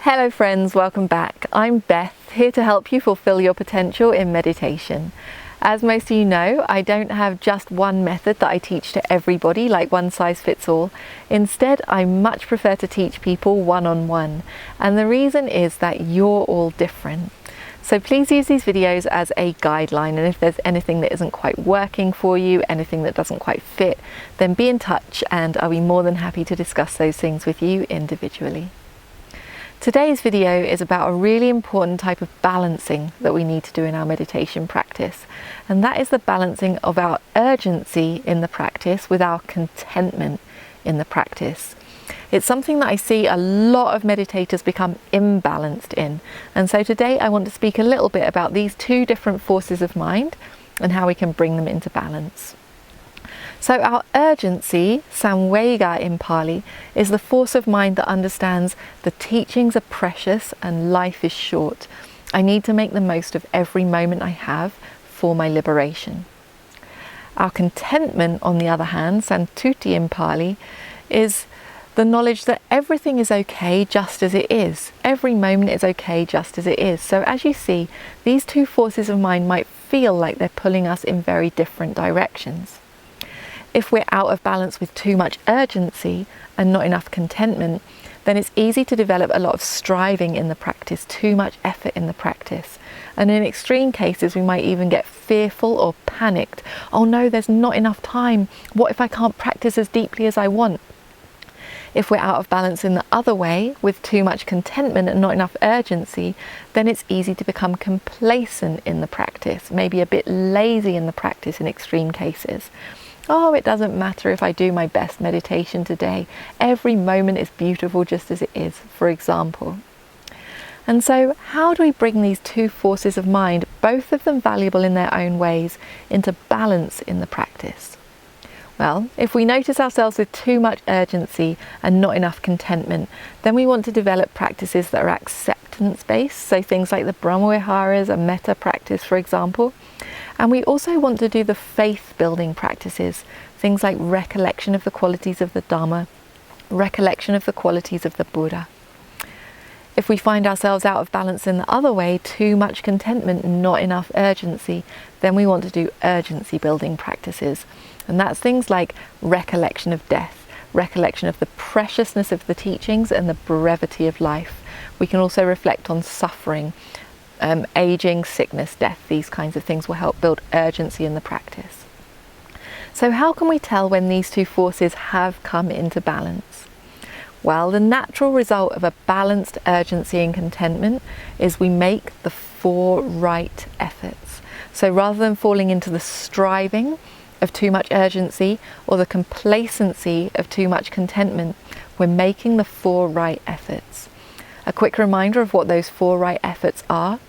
Hello friends, welcome back. I'm Beth, here to help you fulfill your potential in meditation. As most of you know, I don't have just one method that I teach to everybody, like one size fits all. Instead, I much prefer to teach people one-on-one. And the reason is that you're all different. So please use these videos as a guideline, and if there's anything that isn't quite working for you, anything that doesn't quite fit, then be in touch and I'll be more than happy to discuss those things with you individually. Today's video is about a really important type of balancing that we need to do in our meditation practice, and that is the balancing of our urgency in the practice with our contentment in the practice. It's something that I see a lot of meditators become imbalanced in, and so today I want to speak a little bit about these two different forces of mind and how we can bring them into balance. So our urgency, samvega in Pali, is the force of mind that understands the teachings are precious and life is short. I need to make the most of every moment I have for my liberation. Our contentment, on the other hand, santuti in Pali, is the knowledge that everything is okay just as it is. Every moment is okay just as it is. So as you see, these two forces of mind might feel like they're pulling us in very different directions. If we're out of balance with too much urgency and not enough contentment, then it's easy to develop a lot of striving in the practice, too much effort in the practice. And in extreme cases, we might even get fearful or panicked. Oh no, there's not enough time. What if I can't practice as deeply as I want? If we're out of balance in the other way, with too much contentment and not enough urgency, then it's easy to become complacent in the practice, maybe a bit lazy in the practice in extreme cases. Oh, it doesn't matter if I do my best meditation today. Every moment is beautiful just as it is, for example. And so how do we bring these two forces of mind, both of them valuable in their own ways, into balance in the practice? Well, if we notice ourselves with too much urgency and not enough contentment, then we want to develop practices that are acceptance-based, so things like the Brahmaviharas, a metta practice, for example. And we also want to do the faith-building practices, things like recollection of the qualities of the Dhamma, recollection of the qualities of the Buddha. If we find ourselves out of balance in the other way, too much contentment, not enough urgency, then we want to do urgency-building practices. And that's things like recollection of death, recollection of the preciousness of the teachings and the brevity of life. We can also reflect on suffering, aging, sickness, death. These kinds of things will help build urgency in the practice. So how can we tell when these two forces have come into balance? Well, the natural result of a balanced urgency and contentment is we make the four right efforts. So rather than falling into the striving of too much urgency or the complacency of too much contentment, we're making the four right efforts. A quick reminder of what those four right efforts are.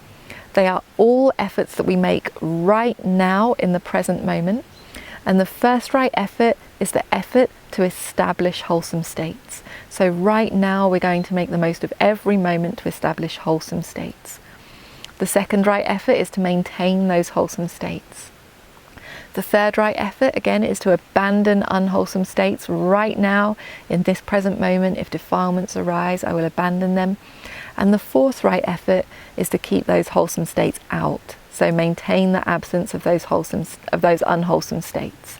They are all efforts that we make right now in the present moment. And the first right effort is the effort to establish wholesome states. So right now we're going to make the most of every moment to establish wholesome states. The second right effort is to maintain those wholesome states. The third right effort, again, is to abandon unwholesome states right now in this present moment. If defilements arise, I will abandon them. And the fourth right effort is to keep those wholesome states out. So maintain the absence of those unwholesome states.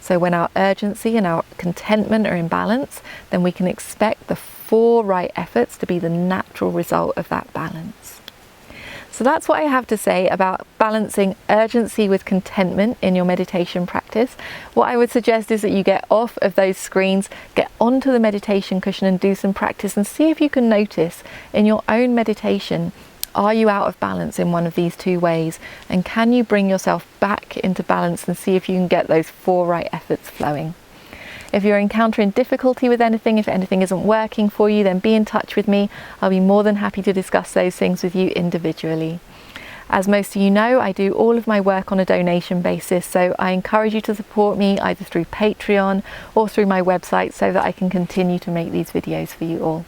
So when our urgency and our contentment are in balance, then we can expect the four right efforts to be the natural result of that balance. So that's what I have to say about balancing urgency with contentment in your meditation practice. What I would suggest is that you get off of those screens, get onto the meditation cushion and do some practice and see if you can notice in your own meditation, are you out of balance in one of these two ways? And can you bring yourself back into balance and see if you can get those four right efforts flowing? If you're encountering difficulty with anything, if anything isn't working for you, then be in touch with me. I'll be more than happy to discuss those things with you individually. As most of you know, I do all of my work on a donation basis, so I encourage you to support me either through Patreon or through my website so that I can continue to make these videos for you all.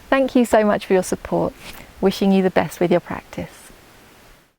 Thank you so much for your support. Wishing you the best with your practice.